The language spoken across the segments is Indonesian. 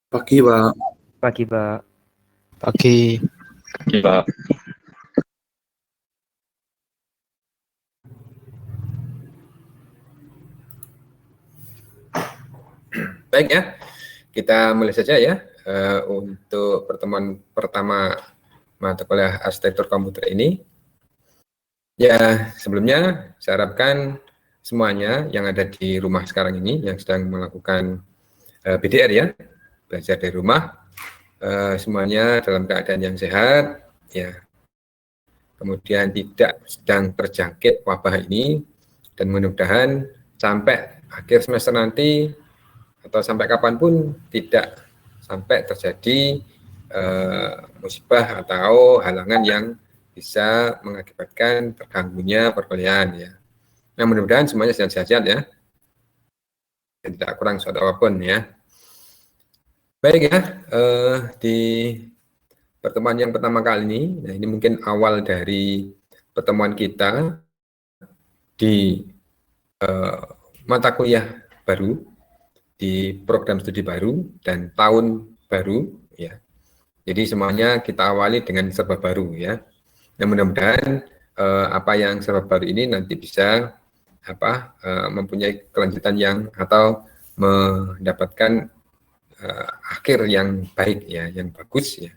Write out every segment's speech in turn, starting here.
Pagi, Pak. Pagi, Pak. Pagi. Oke, Pak. Baik ya, kita mulai saja ya untuk pertemuan pertama mata kuliah arsitektur komputer ini. Ya, sebelumnya saya harapkan semuanya yang ada di rumah sekarang ini yang sedang melakukan BDR ya, belajar dari rumah, semuanya dalam keadaan yang sehat, ya. Kemudian tidak sedang terjangkit wabah ini, dan mudah-mudahan sampai akhir semester nanti atau sampai kapanpun tidak sampai terjadi musibah atau halangan yang bisa mengakibatkan terganggunya perkuliahan ya. Nah, mudah-mudahan semuanya sehat-sehat ya, dan tidak kurang suatu apapun ya. Baik ya, di pertemuan yang pertama kali ini, nah ini mungkin awal dari pertemuan kita di mata kuliah baru, di program studi baru dan tahun baru ya. Jadi semuanya kita awali dengan serba baru ya. Nah, mudah-mudahan apa yang serba baru ini nanti bisa mempunyai kelanjutan yang atau mendapatkan akhir yang baik ya, yang bagus ya.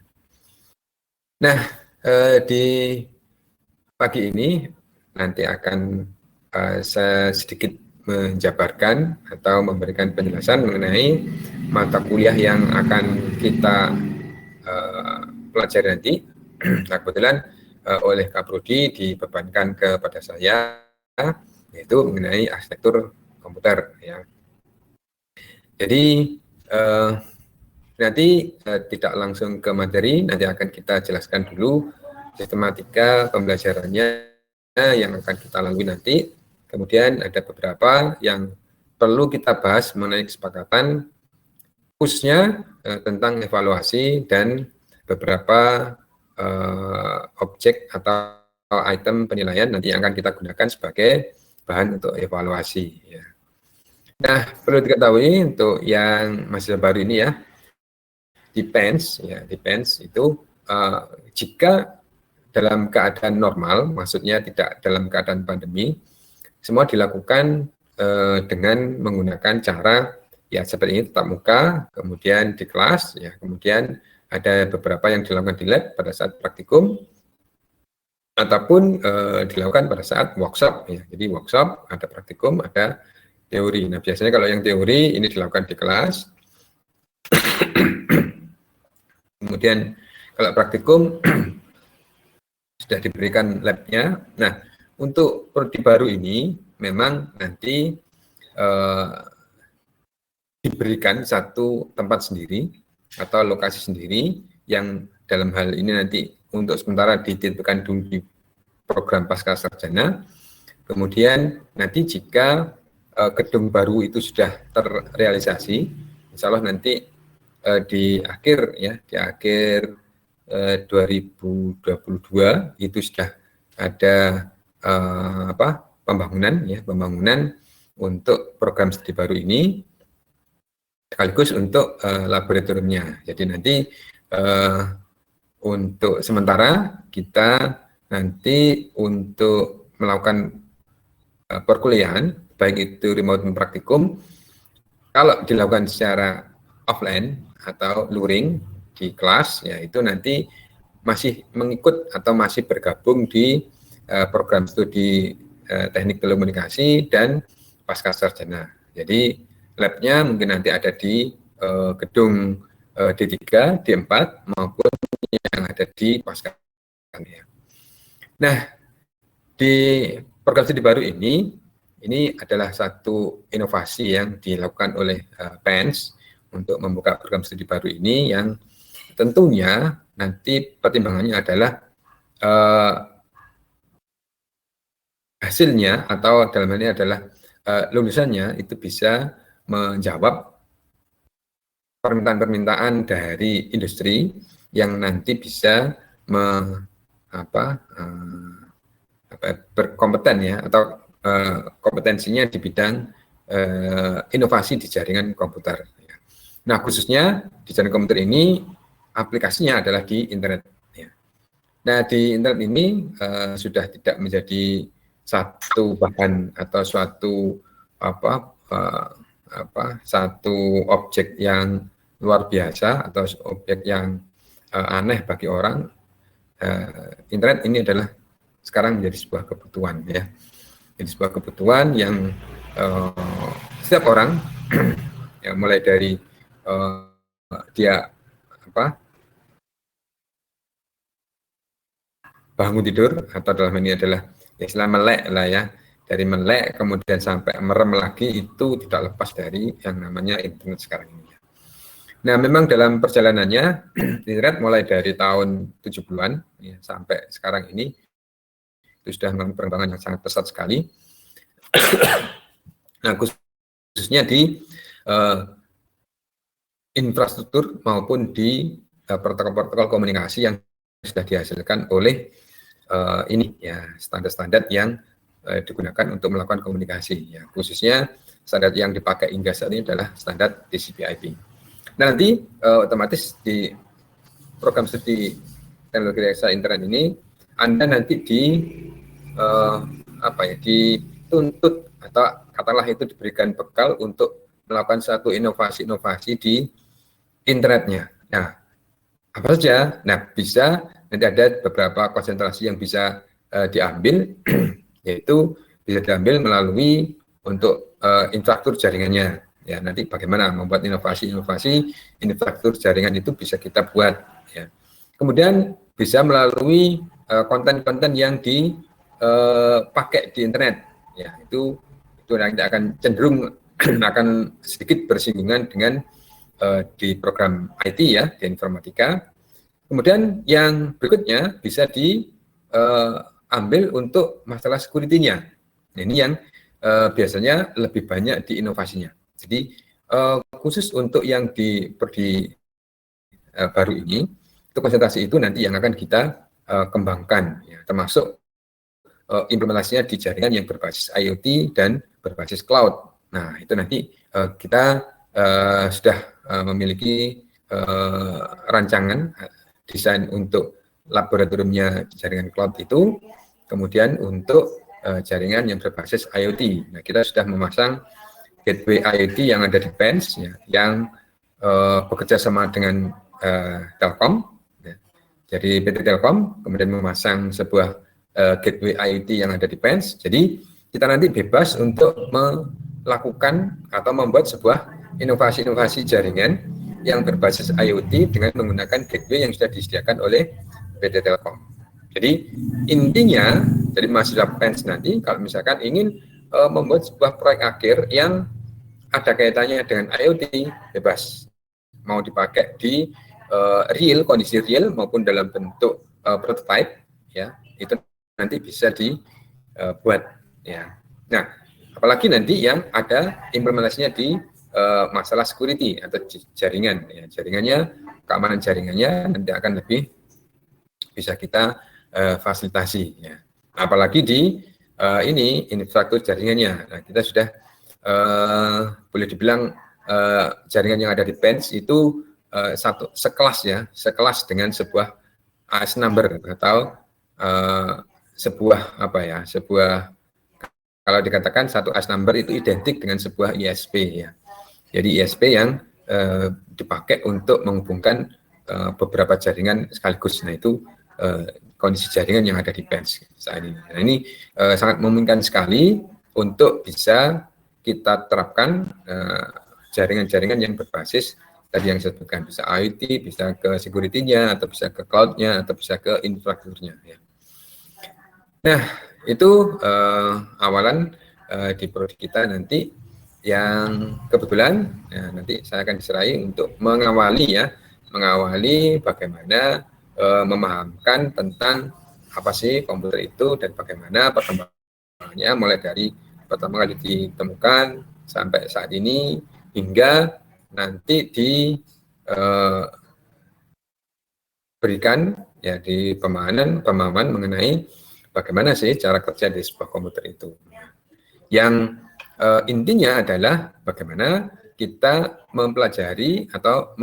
Nah, di pagi ini nanti akan saya sedikit menjabarkan atau memberikan penjelasan mengenai mata kuliah yang akan kita pelajari nanti. Nah, kebetulan oleh Kaprodi dibebankan kepada saya, yaitu mengenai arsitektur komputer ya. Jadi nanti tidak langsung ke materi, nanti akan kita jelaskan dulu sistematika pembelajarannya yang akan kita lalui nanti. Kemudian ada beberapa yang perlu kita bahas mengenai kesepakatan, khususnya tentang evaluasi dan beberapa objek atau item penilaian nanti yang akan kita gunakan sebagai bahan untuk evaluasi. Ya. Nah, perlu diketahui untuk yang mahasiswa baru ini ya, depends itu jika dalam keadaan normal, maksudnya tidak dalam keadaan pandemi, semua dilakukan dengan menggunakan cara ya seperti ini, tatap muka, kemudian di kelas, ya kemudian ada beberapa yang dilakukan di lab pada saat praktikum, ataupun dilakukan pada saat workshop. Ya. Jadi workshop, ada praktikum, ada teori. Nah, biasanya kalau yang teori ini dilakukan di kelas. Kemudian kalau praktikum sudah diberikan labnya. Nah, untuk prodi baru ini memang nanti diberikan satu tempat sendiri atau lokasi sendiri yang dalam hal ini nanti untuk sementara dititipkan dulu di program pasca sarjana. Kemudian nanti jika gedung baru itu sudah terrealisasi, insya Allah nanti di akhir 2022 itu sudah ada pembangunan untuk program studi baru ini, sekaligus untuk laboratoriumnya. Jadi nanti untuk sementara kita nanti untuk melakukan perkuliahan, baik itu remote dan praktikum, kalau dilakukan secara offline atau luring di kelas, ya itu nanti masih mengikut atau masih bergabung di program studi teknik telekomunikasi dan pasca sarjana. Jadi labnya mungkin nanti ada di gedung D3, D4 maupun yang ada di pasca sarjana. Nah, di program studi baru ini adalah satu inovasi yang dilakukan oleh PENS untuk membuka program studi baru ini, yang tentunya nanti pertimbangannya adalah hasilnya atau dalam hal ini adalah lulusannya itu bisa menjawab permintaan-permintaan dari industri yang nanti bisa berkompeten ya, atau kompetensinya di bidang inovasi di jaringan komputer. Nah, khususnya di jaringan komputer ini aplikasinya adalah di internet. Ya. Nah, di internet ini sudah tidak menjadi satu bahan atau suatu satu objek yang luar biasa atau objek yang aneh bagi orang. Internet ini adalah sekarang menjadi sebuah kebutuhan, ya. Jadi sebuah kebutuhan yang setiap orang ya, mulai dari dia bangun tidur atau dalam ini adalah istilah melek lah ya, dari melek kemudian sampai merem lagi, itu tidak lepas dari yang namanya internet sekarang ini. Nah, memang dalam perjalanannya internet mulai dari tahun 70-an ya, sampai sekarang ini itu sudah mengalami perkembangan yang sangat pesat sekali. Nah, khususnya di infrastruktur maupun di protokol-protokol komunikasi yang sudah dihasilkan oleh ini ya, standar-standar yang digunakan untuk melakukan komunikasi ya, khususnya standar yang dipakai hingga saat ini adalah standar TCP/IP. Nah, nanti otomatis di program studi teknologi rekayasa internet ini Anda nanti dituntut atau katakanlah itu diberikan bekal untuk melakukan satu inovasi-inovasi di internetnya. Nah, apa saja? Nah, bisa nanti ada beberapa konsentrasi yang bisa diambil, yaitu bisa diambil melalui untuk infrastruktur jaringannya. Ya, nanti bagaimana membuat inovasi-inovasi infrastruktur jaringan itu bisa kita buat. Ya. Kemudian bisa melalui konten-konten yang dipakai di internet. Ya, itu nanti akan cenderung akan sedikit bersinggungan dengan di program IT ya, di informatika. Kemudian yang berikutnya bisa diambil untuk masalah security-nya. Nah, ini yang biasanya lebih banyak di inovasinya. Jadi khusus untuk yang baru ini, itu konsentrasi itu nanti yang akan kita kembangkan, ya, termasuk implementasinya di jaringan yang berbasis IoT dan berbasis cloud. Nah, itu nanti kita sudah memiliki rancangan desain untuk laboratoriumnya jaringan cloud itu, kemudian untuk jaringan yang berbasis IoT. Nah, kita sudah memasang gateway IoT yang ada di PENS, ya, yang bekerja sama dengan Telkom. Ya. Jadi PT Telkom kemudian memasang sebuah gateway IoT yang ada di PENS. Jadi kita nanti bebas untuk melakukan atau membuat sebuah inovasi-inovasi jaringan yang berbasis IoT dengan menggunakan gateway yang sudah disediakan oleh PT Telkom. Jadi intinya dari mahasiswa PENS nanti kalau misalkan ingin membuat sebuah proyek akhir yang ada kaitannya dengan IoT, bebas. Mau dipakai di real, kondisi real maupun dalam bentuk prototype, ya, itu nanti bisa dibuat. Ya. Nah, apalagi nanti yang ada implementasinya di masalah security atau jaringan. Ya, jaringannya, keamanan jaringannya nanti akan lebih bisa kita fasilitasi. Ya. Apalagi di ini infrastruktur jaringannya. Nah, kita sudah boleh dibilang jaringan yang ada di PENS itu satu sekelas ya, sekelas dengan sebuah AS number atau sebuah sebuah, kalau dikatakan satu AS number itu identik dengan sebuah ISP ya. Jadi ISP yang dipakai untuk menghubungkan beberapa jaringan sekaligus. Nah, itu kondisi jaringan yang ada di PENS saat ini. Nah, ini sangat memungkinkan sekali untuk bisa kita terapkan jaringan-jaringan yang berbasis tadi yang saya sebutkan, bisa IoT, bisa ke security-nya, atau bisa ke cloud-nya, atau bisa ke infrastrukturnya. Ya. Nah, itu awalan di prodi kita nanti yang kebetulan nanti saya akan diserahi untuk mengawali bagaimana memahamkan tentang apa sih komputer itu dan bagaimana perkembangannya mulai dari pertama kali ditemukan sampai saat ini hingga nanti diberikan ya di pemahaman mengenai bagaimana sih cara kerja di sebuah komputer itu. Yang intinya adalah bagaimana kita mempelajari atau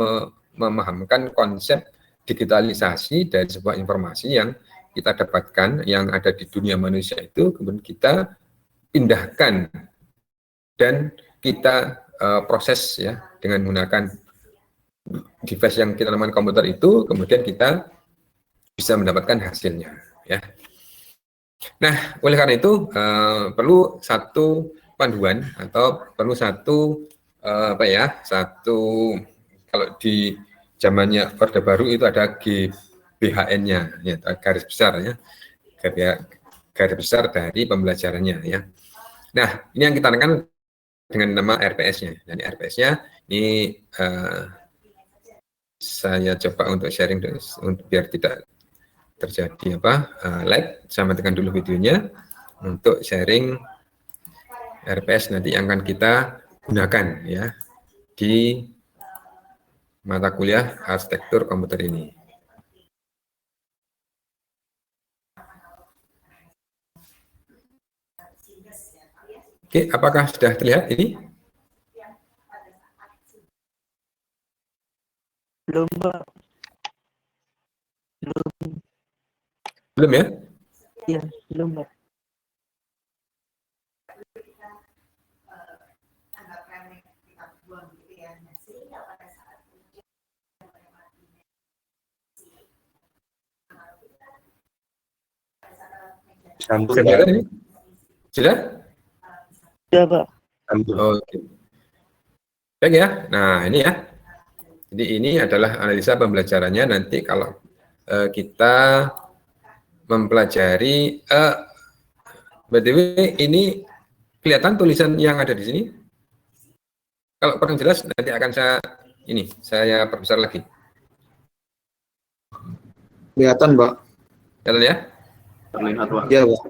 memahamkan konsep digitalisasi dari sebuah informasi yang kita dapatkan yang ada di dunia manusia itu, kemudian kita pindahkan dan kita proses ya dengan menggunakan device yang kita namakan komputer itu, kemudian kita bisa mendapatkan hasilnya ya. Nah, oleh karena itu perlu satu panduan atau perlu satu satu, kalau di zamannya Orde Baru itu ada GBHN-nya ya, garis besar ya, garis besar dari pembelajarannya ya. Nah, ini yang kita tekan dengan nama RPS-nya. Dan RPS-nya ini saya coba untuk sharing untuk biar tidak terjadi lag. Saya matikan dulu videonya untuk sharing RPS nanti yang akan kita gunakan ya di mata kuliah arsitektur komputer ini. Oke, apakah sudah terlihat ini? Belum, Pak. Belum ya? Iya, belum, Pak. Sudah? Sudah? Sudah, Pak. Oke. Baik ya. Nah, ini ya. Jadi ini adalah analisa pembelajarannya nanti kalau kita mempelajari BTW ini kelihatan tulisan yang ada di sini. Kalau kurang jelas nanti akan saya perbesar lagi. Kelihatan, Pak. Kelihatan ya? Terlihat, Pak. Iya, Pak.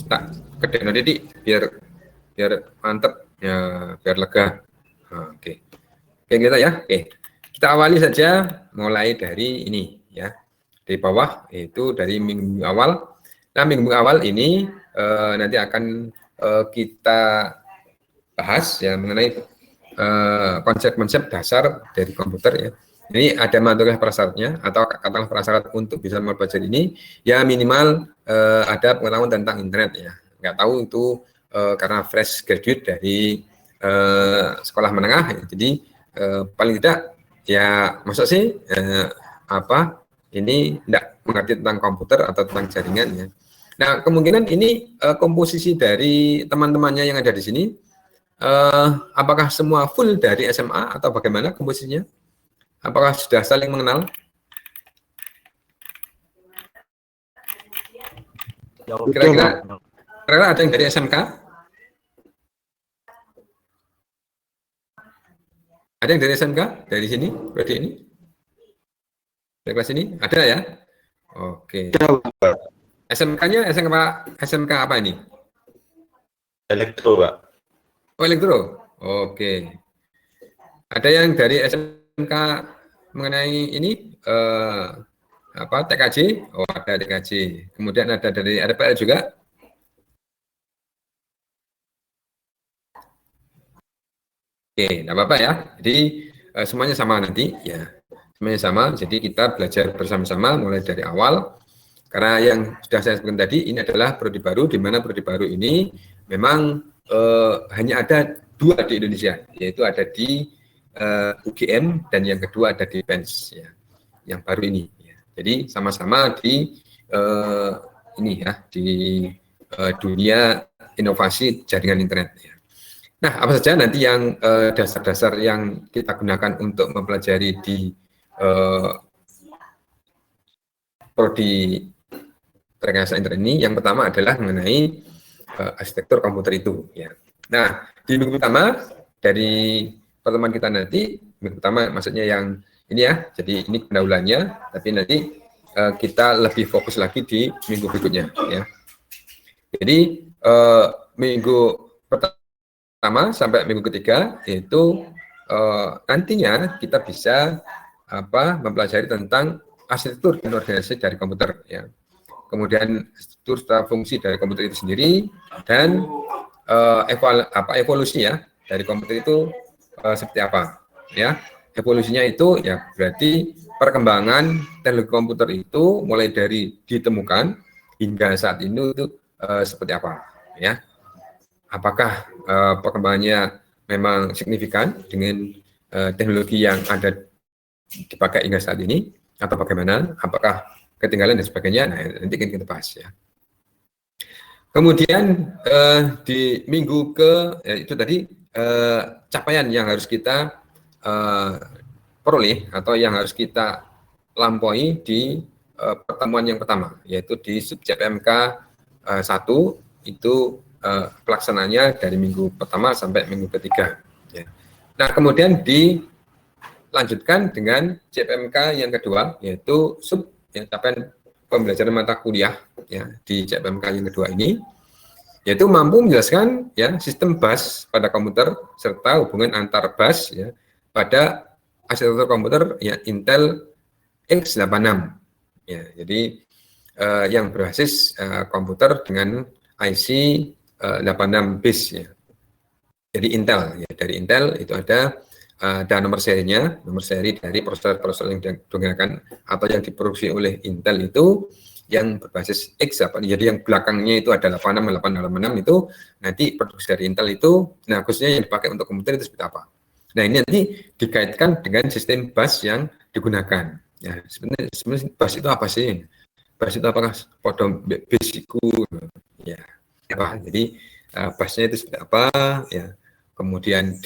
Tak kedekan Didi biar mantep ya, biar lega. Oke. Oke kita ya. Oke. Kita awali saja mulai dari ini ya. Dari bawah yaitu dari minggu awal. Nah, minggu awal ini nanti akan kita bahas ya mengenai konsep-konsep dasar dari komputer ya. Ini ada materi prasyaratnya atau katakanlah prasyarat untuk bisa mempelajari ini ya minimal ada pengetahuan tentang internet ya. Nggak tahu itu karena fresh graduate dari sekolah menengah ya. Jadi paling tidak ya maksud sih ini tidak mengerti tentang komputer atau tentang jaringan ya. Nah, kemungkinan ini komposisi dari teman-temannya yang ada di sini apakah semua full dari SMA atau bagaimana komposisinya? Apakah sudah saling mengenal? Kira-kira ada yang dari SMK? Ada yang dari SMK? Dari sini? Berarti ini? Dari kelas ini? Ada ya? Oke. SMK-nya SMK apa ini? Elektro, Pak. Oh, elektro. Oke. Ada yang dari SMK mengenai ini TKJ? Oh, ada TKJ. Kemudian ada dari RPL juga. Oke, tidak apa-apa ya. Jadi semuanya sama nanti ya. Semuanya sama. Jadi kita belajar bersama-sama mulai dari awal. Karena yang sudah saya sebutkan tadi ini adalah prodi baru, di mana prodi baru ini memang hanya ada 2 di Indonesia, yaitu ada di UGM dan yang kedua ada di PENS ya, yang baru ini. Ya. Jadi sama-sama di ini ya di dunia inovasi jaringan internet. Ya. Nah, apa saja nanti yang dasar-dasar yang kita gunakan untuk mempelajari di prodi rekayasa internet ini? Yang pertama adalah mengenai arsitektur komputer itu. Ya. Nah, di minggu pertama dari pertemuan kita nanti, minggu pertama maksudnya yang ini ya, jadi ini pendahuluannya, tapi nanti kita lebih fokus lagi di minggu berikutnya. Ya. Jadi minggu pertama sampai minggu ketiga itu nantinya kita bisa mempelajari tentang arsitektur dan organisasi dari komputer. Ya. Kemudian struktur serta fungsi dari komputer itu sendiri dan evolusi ya dari komputer itu seperti apa, ya. Evolusinya itu ya berarti perkembangan teknologi komputer itu mulai dari ditemukan hingga saat ini itu seperti apa, ya. Apakah perkembangannya memang signifikan dengan teknologi yang ada dipakai hingga saat ini, atau bagaimana? Apakah ketinggalan dan sebagainya? Nah, nanti kita bahas ya. Kemudian di minggu itu tadi capaian yang harus kita peroleh atau yang harus kita lampaui di pertemuan yang pertama, yaitu di SubJPMK 1 itu pelaksanaannya dari minggu pertama sampai minggu ketiga. Ya. Nah, kemudian dilanjutkan dengan JPMK yang kedua, yaitu capaian pembelajaran mata kuliah ya di JPMK yang kedua ini, yaitu mampu menjelaskan ya sistem bus pada komputer serta hubungan antar bus ya pada arsitektur komputer ya Intel x86 ya. Jadi yang berbasis komputer dengan IC 86 base ya. Jadi Intel ya, dari Intel itu ada nomor serinya, nomor seri dari prosesor yang digunakan atau yang diproduksi oleh Intel itu yang berbasis X apa. Jadi yang belakangnya itu ada 86 itu nanti produksi dari Intel itu, nah khususnya yang dipakai untuk komputer itu seperti apa. Nah ini nanti dikaitkan dengan sistem bus yang digunakan. Ya sebenarnya bus itu apa sih? Bus itu apakah podom basiku? Ya apa? Jadi busnya itu seperti apa? Ya kemudian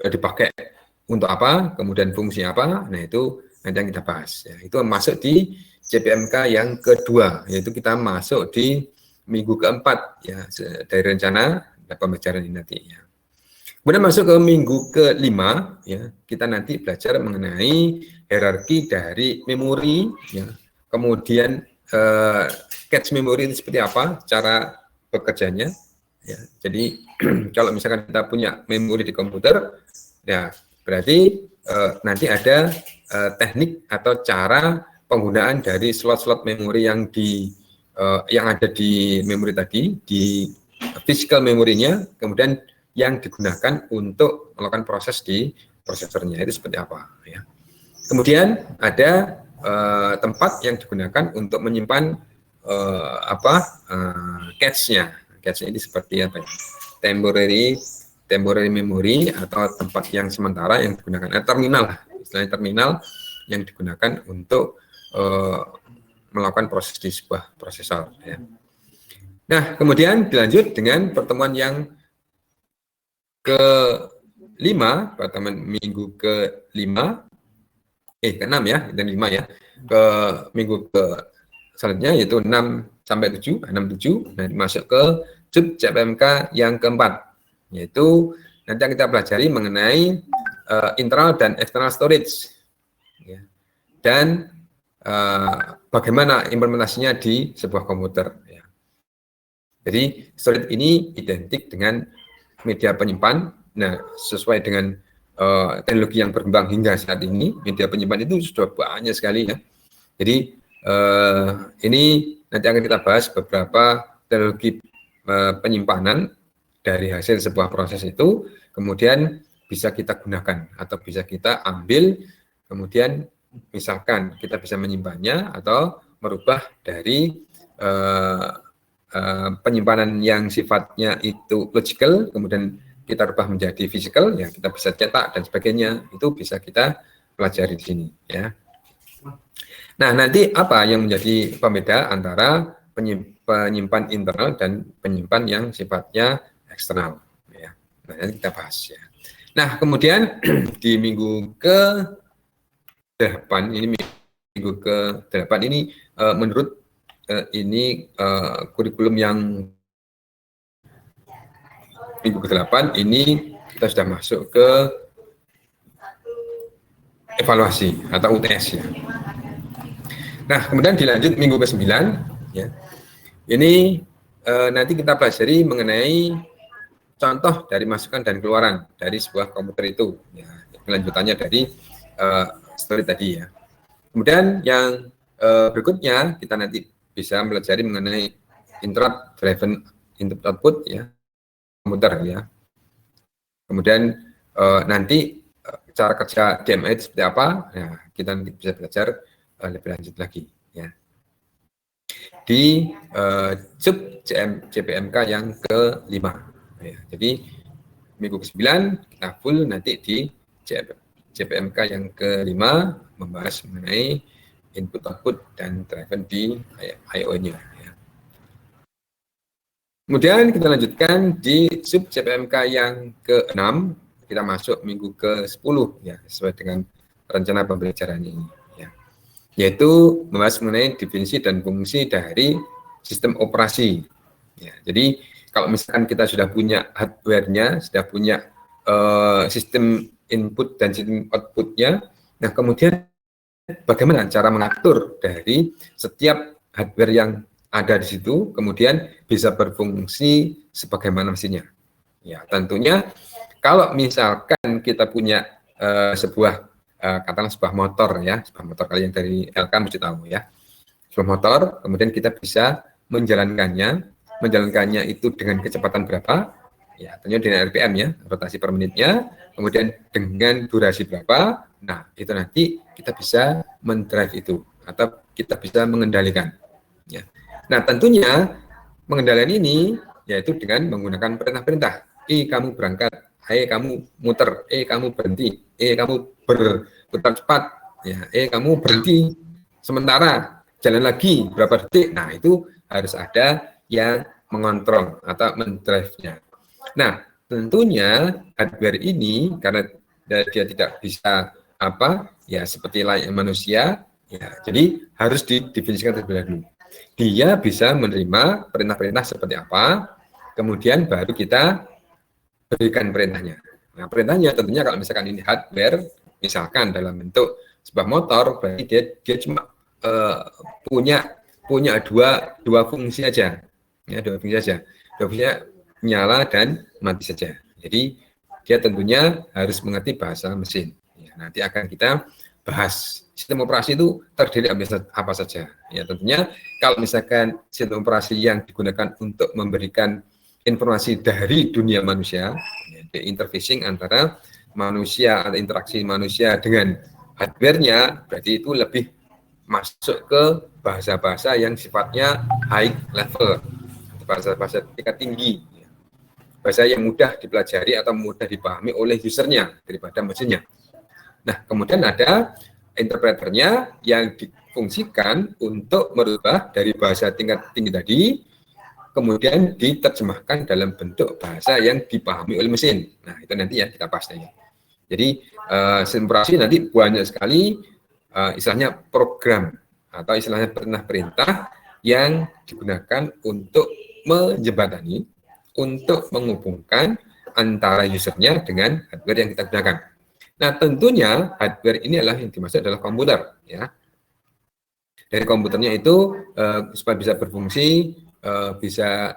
dipakai untuk apa, kemudian fungsi apa, nah itu nanti yang kita bahas. Ya. Itu masuk di JPMK yang kedua, yaitu kita masuk di minggu keempat ya dari rencana pembelajaran ini nanti. Ya. Kemudian masuk ke minggu kelima, ya kita nanti belajar mengenai hierarki dari memori, ya. Kemudian cache memori itu seperti apa, cara bekerjanya. Ya, jadi kalau misalkan kita punya memori di komputer, ya berarti nanti ada teknik atau cara penggunaan dari slot-slot memori yang ada di memori tadi, di physical memorinya, kemudian yang digunakan untuk melakukan proses di prosesornya itu seperti apa. Ya. Kemudian ada tempat yang digunakan untuk menyimpan cache-nya. Cache ini seperti apa ya? Temporary memory atau tempat yang sementara yang digunakan terminal, istilahnya terminal yang digunakan untuk melakukan proses di sebuah prosesor. Ya. Nah, kemudian dilanjut dengan pertemuan yang ke-5, pertemuan minggu ke-5, ke-6 ya, dan 5 ya, ke minggu selanjutnya yaitu 6 sampai 7, 6-7, nah masuk ke JPMK yang keempat, yaitu nanti yang kita pelajari mengenai internal dan external storage, ya. Dan bagaimana implementasinya di sebuah komputer. Ya. Jadi storage ini identik dengan media penyimpan. Nah, sesuai dengan teknologi yang berkembang hingga saat ini, media penyimpan itu sudah banyak sekali ya. Jadi ini nanti akan kita bahas beberapa teknologi penyimpanan dari hasil sebuah proses itu, kemudian bisa kita gunakan atau bisa kita ambil, kemudian misalkan kita bisa menyimpannya atau merubah dari penyimpanan yang sifatnya itu logical, kemudian kita rubah menjadi physical, ya kita bisa cetak dan sebagainya, itu bisa kita pelajari di sini ya. Nah, nanti apa yang menjadi pembeda antara penyimpan internal dan penyimpan yang sifatnya eksternal ya. Nah, nanti kita bahas ya. Nah, kemudian di minggu ke-8 ini menurut ini kurikulum yang minggu ke-8 ini kita sudah masuk ke evaluasi atau UTS ya. Nah, kemudian dilanjut minggu ke-9 ya. Ini nanti kita pelajari mengenai contoh dari masukan dan keluaran dari sebuah komputer itu ya. Kelanjutannya dari story tadi ya. Kemudian yang berikutnya kita nanti bisa pelajari mengenai interrupt driven input output ya komputer ya. Kemudian nanti cara kerja DMA itu seperti apa, ya, kita nanti bisa belajar lebih lanjut lagi ya di sub CPMK yang ke-5 ya. Jadi minggu ke-9 kita full nanti di CPMK yang ke-5 membahas mengenai input output dan driver di I/O-nya ya. Kemudian kita lanjutkan di sub CPMK yang ke-6, kita masuk minggu ke-10 ya, sesuai dengan rencana pembelajaran ini ya. Yaitu membahas mengenai definisi dan fungsi dari sistem operasi ya. Jadi kalau misalkan kita sudah punya hardware-nya, sudah punya sistem input dan sistem output-nya, nah kemudian bagaimana cara mengatur dari setiap hardware yang ada di situ, kemudian bisa berfungsi sebagaimana mestinya. Ya, tentunya kalau misalkan kita punya sebuah katakanlah sebuah motor ya, sebuah motor kalian dari LK mesti tahu ya, sebuah motor, kemudian kita bisa menjalankannya itu dengan kecepatan berapa? Ya, tentunya dengan RPM ya, rotasi per menitnya, kemudian dengan durasi berapa? Nah, itu nanti kita bisa mendrive itu atau kita bisa mengendalikan. Ya. Nah, tentunya pengendalian ini yaitu dengan menggunakan perintah-perintah. Kamu berangkat, kamu muter, kamu berhenti, kamu berputar cepat, ya, kamu berhenti sementara, jalan lagi berapa detik. Nah, itu harus ada yang mengontrol atau mendrive-nya. Nah, tentunya hardware ini karena dia tidak bisa seperti layaknya manusia, ya, jadi harus didefinisikan terlebih dahulu. Dia bisa menerima perintah-perintah seperti apa, kemudian baru kita berikan perintahnya. Nah, perintahnya tentunya kalau misalkan ini hardware, misalkan dalam bentuk sebuah motor, berarti dia cuma punya dua fungsi aja, ya, dua fungsinya nyala dan mati saja. Jadi dia tentunya harus mengerti bahasa mesin. Ya, nanti akan kita bahas sistem operasi itu terdiri apa saja. Ya, tentunya kalau misalkan sistem operasi yang digunakan untuk memberikan informasi dari dunia manusia, ya, interfacing antara manusia atau interaksi manusia dengan hardware-nya, berarti itu lebih masuk ke bahasa-bahasa yang sifatnya high level, bahasa-bahasa tingkat tinggi, bahasa yang mudah dipelajari atau mudah dipahami oleh usernya daripada mesinnya. Nah, kemudian ada interpreternya yang difungsikan untuk merubah dari bahasa tingkat tinggi tadi, kemudian diterjemahkan dalam bentuk bahasa yang dipahami oleh mesin. Nah, itu nanti ya kita bahas ya. Jadi, sistem operasi nanti banyak sekali istilahnya program atau istilahnya perintah-perintah yang digunakan untuk menjembatani, untuk menghubungkan antara usernya dengan hardware yang kita gunakan. Nah, tentunya hardware ini adalah yang dimaksud adalah komputer, ya. Dari komputernya itu supaya bisa berfungsi, bisa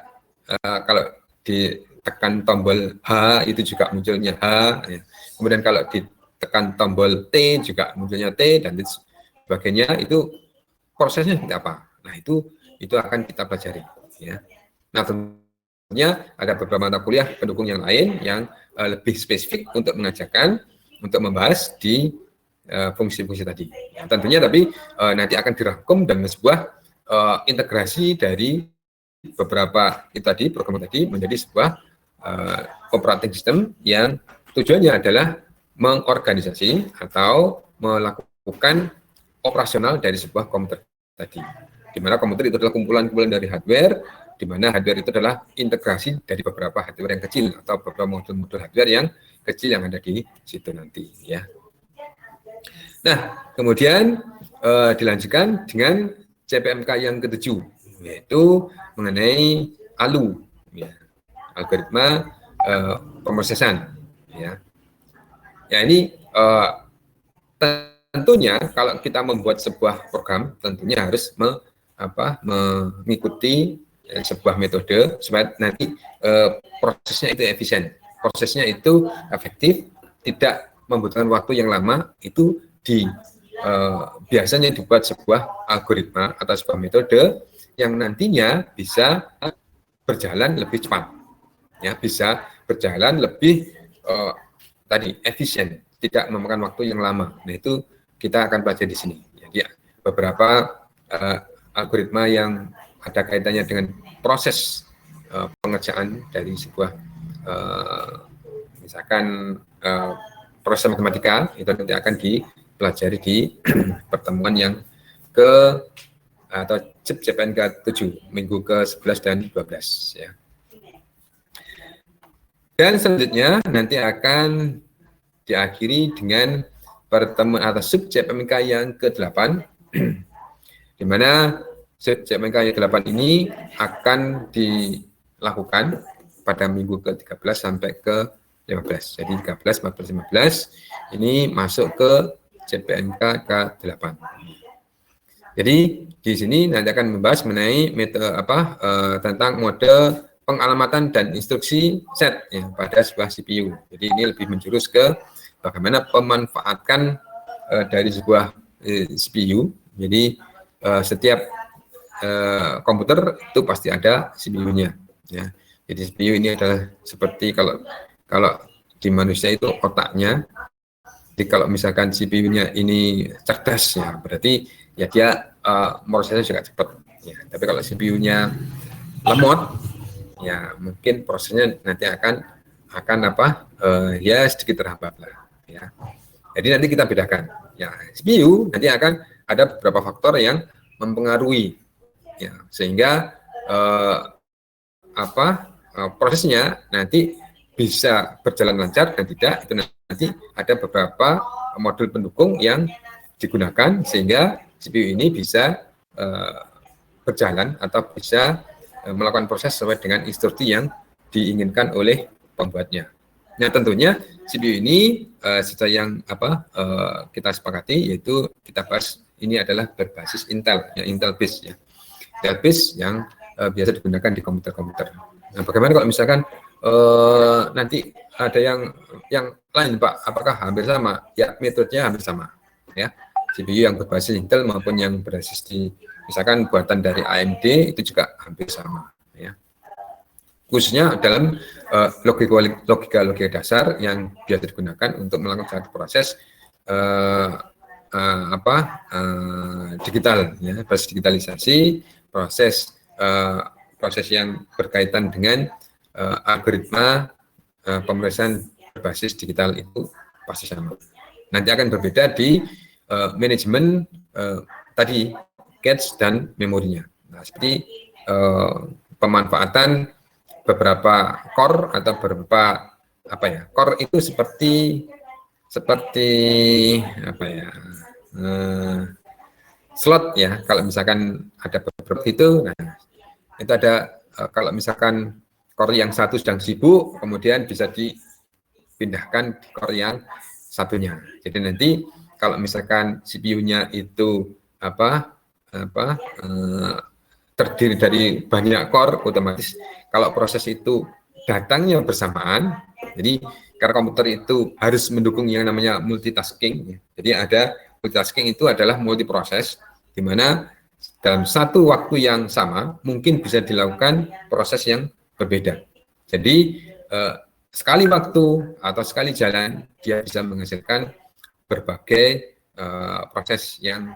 kalau ditekan tombol H itu juga munculnya H, ya. Kemudian kalau ditekan tombol T juga munculnya T dan sebagainya. Itu prosesnya seperti apa? Nah, itu akan kita pelajari, ya. Nah, tentunya ada beberapa mata kuliah pendukung yang lain yang lebih spesifik untuk mengajarkan, untuk membahas di fungsi-fungsi tadi. Ya, tentunya tapi nanti akan dirangkum dalam sebuah integrasi dari beberapa program tadi menjadi sebuah operating system yang tujuannya adalah mengorganisasi atau melakukan operasional dari sebuah komputer tadi. Di mana komputer itu adalah kumpulan-kumpulan dari hardware, di mana hardware itu adalah integrasi dari beberapa hardware yang kecil atau beberapa modul-modul hardware yang kecil yang ada di situ nanti, ya. Nah, kemudian dilanjutkan dengan CPMK yang ke-7, yaitu mengenai ALU, ya, algoritma pemrosesan, ya. Ya, ini tentunya kalau kita membuat sebuah program, tentunya harus mengikuti sebuah metode supaya nanti prosesnya itu efisien, prosesnya itu efektif, tidak membutuhkan waktu yang lama. Itu biasanya dibuat sebuah algoritma atau sebuah metode yang nantinya bisa berjalan lebih cepat, ya, bisa berjalan lebih tadi efisien, tidak memakan waktu yang lama. Nah, itu kita akan pelajari di sini. Jadi beberapa algoritma yang ada kaitannya dengan proses pengerjaan dari sebuah misalkan proses matematika itu nanti akan dipelajari di pertemuan yang atau CPN ke-7 minggu ke-11 dan 12 ya. Dan selanjutnya nanti akan diakhiri dengan pertemuan atau sub CPMK yang ke-8 di mana sub CPMK yang ke-8 ini akan dilakukan pada minggu ke-13 sampai ke-15. Jadi 13, 14, 15 ini masuk ke CPMK ke-8. Jadi di sini nanti akan membahas mengenai metode tentang mode pengalamatan dan instruksi set ya, pada sebuah CPU. Jadi ini lebih menjurus ke bagaimana pemanfaatan dari sebuah CPU. Jadi setiap komputer itu pasti ada CPU-nya. Ya. Jadi CPU ini adalah seperti kalau di manusia itu otaknya. Jadi kalau misalkan CPU-nya ini cerdas ya, berarti ya dia prosesnya juga cepat. Ya. Tapi kalau CPU-nya lemot, ya mungkin prosesnya nanti akan ya sedikit terhambat lah. Ya. Jadi nanti kita bedakan. Ya CPU nanti akan ada beberapa faktor yang mempengaruhi, ya sehingga prosesnya nanti bisa berjalan lancar dan tidak, itu nanti ada beberapa modul pendukung yang digunakan sehingga CPU ini bisa berjalan atau bisa melakukan proses sesuai dengan instruksi yang diinginkan oleh pembuatnya. Nah tentunya CPU ini sesuai yang kita sepakati, yaitu kita bahas ini adalah berbasis Intel, ya, Intel base ya. Intel base yang biasa digunakan di komputer-komputer. Nah, bagaimana kalau misalkan nanti ada yang lain, Pak? Apakah hampir sama? Ya, metodenya hampir sama. Ya, CPU yang berbasis Intel maupun yang berbasis di misalkan buatan dari AMD itu juga hampir sama. Ya. Khususnya dalam logika dasar yang biasa digunakan untuk melakukan satu proses digital, ya, proses digitalisasi, proses yang berkaitan dengan algoritma pemrosesan berbasis digital itu pasti sama. Nanti akan berbeda di manajemen tadi cache dan memorinya. Nah, seperti pemanfaatan beberapa core atau beberapa core itu seperti slot ya. Kalau misalkan ada beberapa itu, nah itu ada kalau misalkan core yang satu sedang sibuk, kemudian bisa dipindahkan di core yang satunya. Jadi nanti kalau misalkan CPU-nya itu terdiri dari banyak core, otomatis kalau proses itu datangnya bersamaan, jadi karena komputer itu harus mendukung yang namanya multitasking. Jadi ada multitasking itu adalah multiproses, di mana dalam satu waktu yang sama mungkin bisa dilakukan proses yang berbeda. Jadi sekali waktu atau sekali jalan dia bisa menghasilkan berbagai proses yang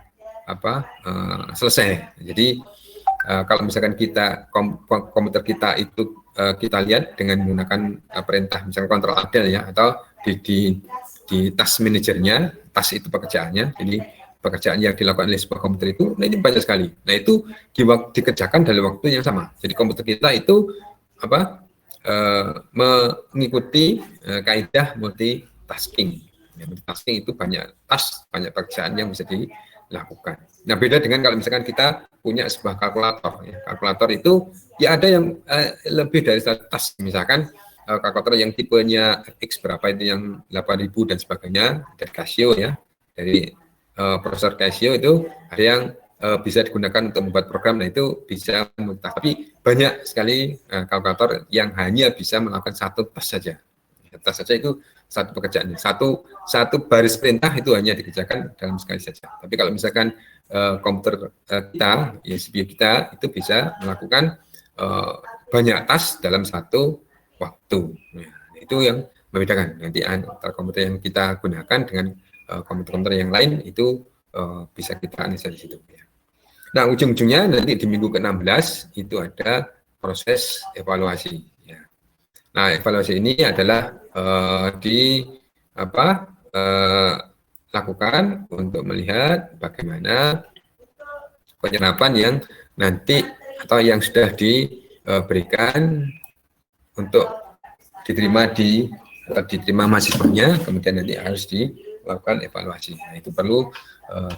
selesai. Jadi kalau misalkan komputer kita itu kita lihat dengan menggunakan perintah misalnya Ctrl Alt ya, atau di task manajernya, task itu pekerjaannya. Jadi pekerjaan yang dilakukan oleh sebuah komputer itu, nah ini banyak sekali. Nah itu dikerjakan dalam waktu yang sama. Jadi komputer kita itu mengikuti kaidah multitasking. Ya, multitasking itu banyak task, banyak pekerjaan yang bisa dilakukan. Nah beda dengan kalau misalkan kita punya sebuah kalkulator. Ya. Kalkulator itu ya ada yang lebih dari satu task. Misalkan kalkulator yang tipenya X berapa itu yang 8000 dan sebagainya dari Casio ya, dari prosesor Casio itu ada yang bisa digunakan untuk membuat program. Nah itu bisa multitasking. Tapi banyak sekali kalkulator yang hanya bisa melakukan satu task saja. Task saja itu satu pekerjaan, satu baris perintah itu hanya dikerjakan dalam sekali saja. Tapi kalau misalkan komputer kita, ya CPU kita itu bisa melakukan banyak task dalam satu waktu. Nah, itu yang membedakan nanti antara komputer yang kita gunakan dengan komputer-komputer yang lain itu bisa kita analisa di situ. Ya. Nah, ujung-ujungnya nanti di minggu ke-16 itu ada proses evaluasi. Ya. Nah, evaluasi ini adalah lakukan untuk melihat bagaimana penyerapan yang nanti atau yang sudah diberikan untuk diterima diterima mahasiswanya, kemudian nanti harus dilakukan evaluasi. Nah, itu perlu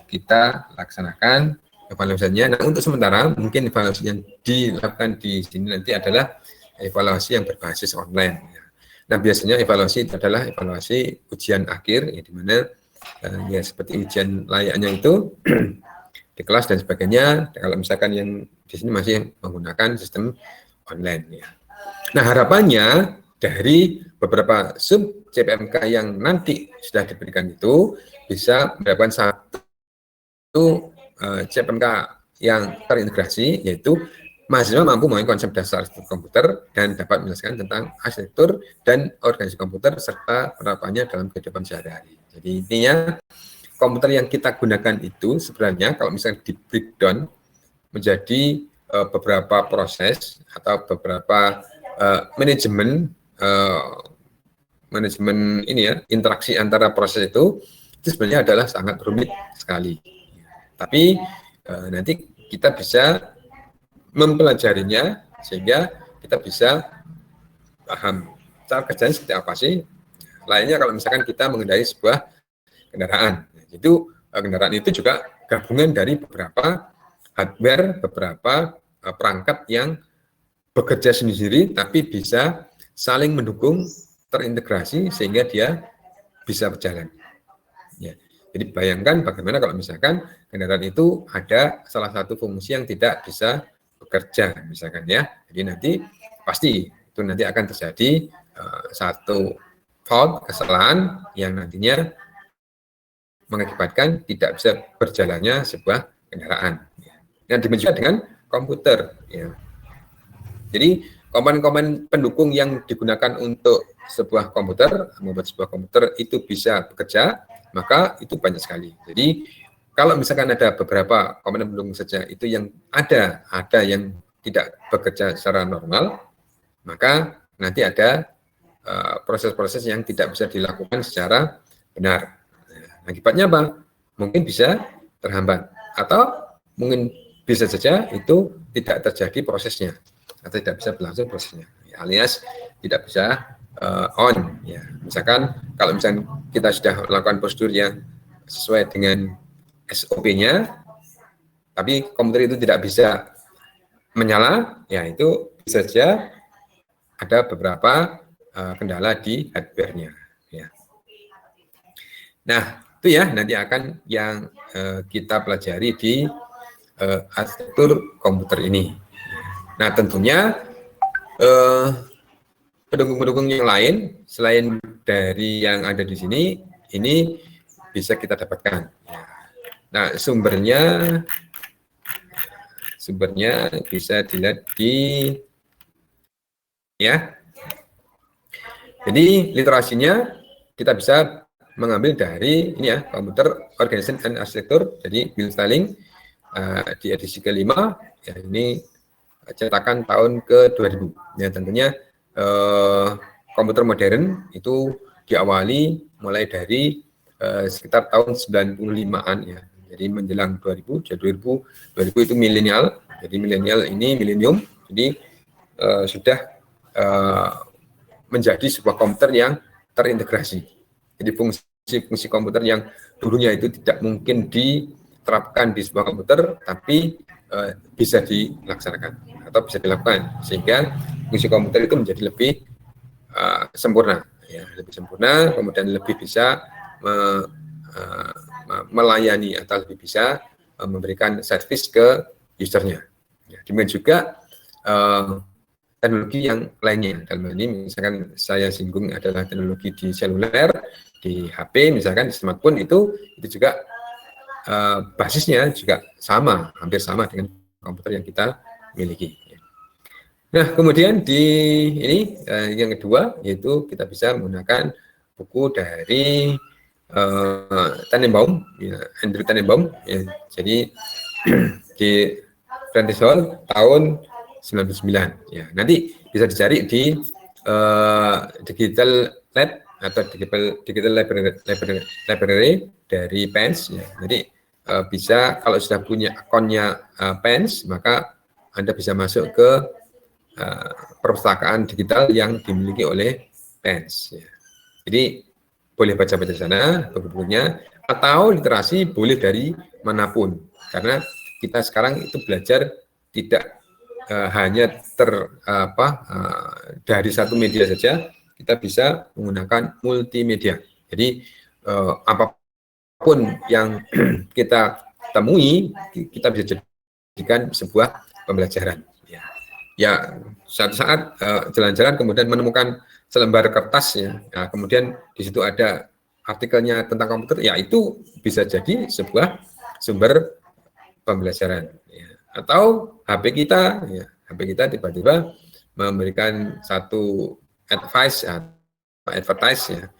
kita laksanakan evaluasinya. Nah, untuk sementara mungkin evaluasi yang dilakukan di sini nanti adalah evaluasi yang berbasis online. Nah, biasanya evaluasi itu adalah evaluasi ujian akhir, ya, di mana ya seperti ujian layaknya itu di kelas dan sebagainya. Kalau misalkan yang di sini masih menggunakan sistem online. Ya. Nah, harapannya dari beberapa sub CPMK yang nanti sudah diberikan itu bisa mendapatkan satu CPMK yang terintegrasi, yaitu mahasiswa mampu memahami konsep dasar arsitektur komputer dan dapat menjelaskan tentang arsitektur dan organisasi komputer serta penerapannya dalam kehidupan sehari-hari. Jadi intinya komputer yang kita gunakan itu sebenarnya kalau misalnya di breakdown menjadi beberapa proses atau beberapa manajemen ini ya, interaksi antara proses itu sebenarnya adalah sangat rumit sekali. Tapi nanti kita bisa mempelajarinya sehingga kita bisa paham cara kerjanya seperti apa sih. Lainnya kalau misalkan kita mengendarai sebuah kendaraan, itu kendaraan itu juga gabungan dari beberapa hardware, beberapa perangkat yang bekerja sendiri tapi bisa saling mendukung, terintegrasi sehingga dia bisa berjalan. Ya. Jadi bayangkan bagaimana kalau misalkan kendaraan itu ada salah satu fungsi yang tidak bisa bekerja, misalkan ya. Jadi nanti pasti itu nanti akan terjadi satu fault, kesalahan yang nantinya mengakibatkan tidak bisa berjalannya sebuah kendaraan. Yang demikian dengan komputer. Ya. Jadi komponen-komponen pendukung yang digunakan untuk sebuah komputer, membuat sebuah komputer itu bisa bekerja, maka itu banyak sekali. Jadi kalau misalkan ada beberapa komponen pendukung saja itu yang ada yang tidak bekerja secara normal, maka nanti ada proses-proses yang tidak bisa dilakukan secara benar. Nah, akibatnya apa? Mungkin bisa terhambat atau mungkin bisa saja itu tidak terjadi prosesnya atau tidak bisa berlangsung prosesnya, alias tidak bisa on. Ya. Misalkan kalau misalkan kita sudah melakukan prosedur yang sesuai dengan SOP-nya, tapi komputer itu tidak bisa menyala, ya itu bisa saja ada beberapa kendala di hardware-nya. Ya. Nah, itu ya nanti akan yang kita pelajari di arsitektur komputer ini. Nah, tentunya pendukung-pendukung yang lain selain dari yang ada di sini, ini bisa kita dapatkan. Nah, sumbernya bisa dilihat di ya. Jadi literasinya kita bisa mengambil dari ini ya, Computer Organization and Architecture, jadi Bill Stalling di edisi kelima, ya ini cetakan tahun ke-2000. Ya tentunya komputer modern itu diawali mulai dari sekitar tahun 95-an ya. Jadi menjelang 2000, jadi 2000 itu milenial. Jadi milenial ini milenium. Jadi sudah menjadi sebuah komputer yang terintegrasi. Jadi fungsi komputer yang dulunya itu tidak mungkin diterapkan di sebuah komputer, tapi bisa dilaksanakan atau bisa dilakukan, sehingga fungsi komputer itu menjadi lebih sempurna, ya, lebih sempurna, kemudian lebih bisa melayani atau lebih bisa memberikan servis ke usernya. Ya, demikian juga teknologi yang lainnya. Dalam ini misalkan saya singgung adalah teknologi di seluler, di HP, misalkan di smartphone itu juga basisnya juga sama, hampir sama dengan komputer yang kita miliki. Nah, kemudian di ini yang kedua yaitu kita bisa menggunakan buku dari Tannenbaum, ya, Andrew Tannenbaum. Ya. Jadi di Prentice Hall tahun 99. Ya, nanti bisa dicari di Digital Lab atau Digital Library dari PENS. Ya. Jadi bisa kalau sudah punya akunnya PENS, maka Anda bisa masuk ke perpustakaan digital yang dimiliki oleh PENS. Ya. Jadi boleh baca-baca di sana buku-bukunya, atau literasi boleh dari manapun, karena kita sekarang itu belajar tidak hanya dari satu media saja, kita bisa menggunakan multimedia. Jadi apapun yang kita temui, kita bisa jadikan sebuah pembelajaran. Ya, suatu saat jalan-jalan kemudian menemukan selembar kertas, ya, nah, kemudian di situ ada artikelnya tentang komputer, ya itu bisa jadi sebuah sumber pembelajaran. Ya. Atau HP kita, ya, HP kita tiba-tiba memberikan satu advice atau advertise, ya,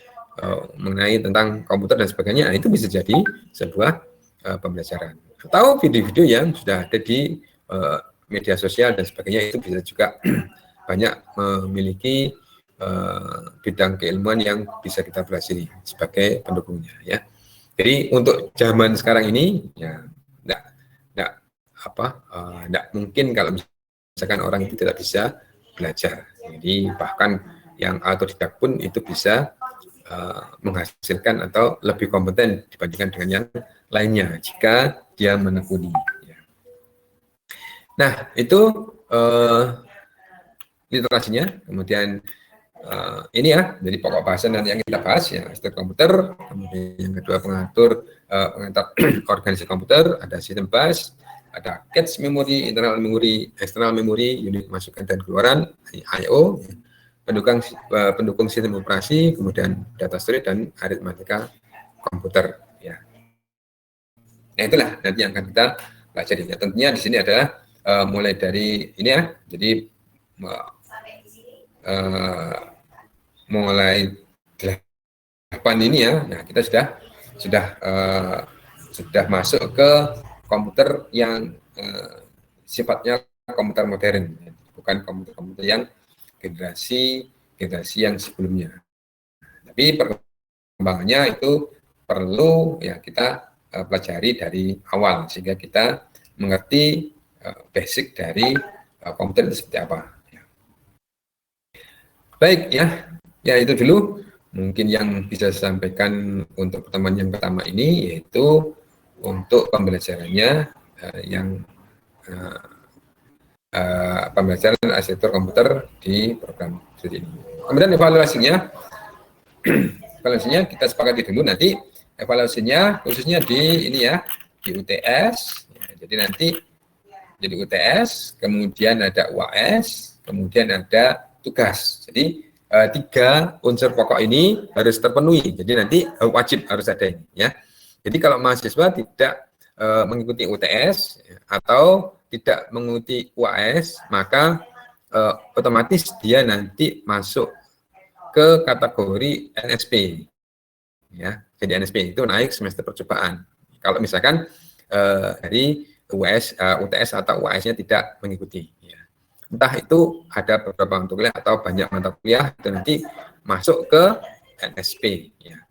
mengenai tentang komputer dan sebagainya, nah, itu bisa jadi sebuah pembelajaran. Atau video-video yang sudah ada di media sosial dan sebagainya, itu bisa juga banyak memiliki bidang keilmuan yang bisa kita pelajari sebagai pendukungnya, ya. Jadi untuk zaman sekarang ini, ya enggak mungkin kalau misalkan orang itu tidak bisa belajar. Jadi bahkan yang autodidak pun itu bisa menghasilkan atau lebih kompeten dibandingkan dengan yang lainnya jika dia menekuni. Nah, itu literasinya. Kemudian ini ya, jadi pokok bahasan nanti yang kita bahas ya, arsitektur komputer. Kemudian yang kedua pengatur organisasi komputer, ada sistem bus, ada cache memory, internal memory, external memory, unit masukan dan keluaran, I/O, pendukung sistem operasi, kemudian data storage dan aritmatika komputer. Ya. Nah, itulah nanti yang akan kita pelajari. Ya, tentunya di sini adalah mulai dari ini ya, jadi mulai 8 ini ya. Nah, kita sudah masuk ke komputer yang sifatnya komputer modern, bukan komputer yang generasi yang sebelumnya. Tapi perkembangannya itu perlu ya kita pelajari dari awal sehingga kita mengerti basic dari komputer itu seperti apa. Baik ya itu dulu mungkin yang bisa saya sampaikan untuk pertemuan yang pertama ini, yaitu untuk pembelajarannya yang pembelajaran arsitektur komputer di program studi ini. Kemudian evaluasinya kita sepakati dulu nanti evaluasinya khususnya di ini ya, di UTS. Ya, jadi nanti jadi UTS, kemudian ada UAS, kemudian ada tugas. Jadi 3 unsur pokok ini harus terpenuhi. Jadi nanti wajib harus ada ini ya. Jadi kalau mahasiswa tidak mengikuti UTS atau tidak mengikuti UAS, maka otomatis dia nanti masuk ke kategori NSP. Ya, jadi NSP itu naik semester percobaan. Kalau misalkan dari UTS atau UAS-nya tidak mengikuti. Ya. Entah itu ada beberapa mata kuliah atau banyak mata kuliah itu nanti masuk ke NSP. Ya.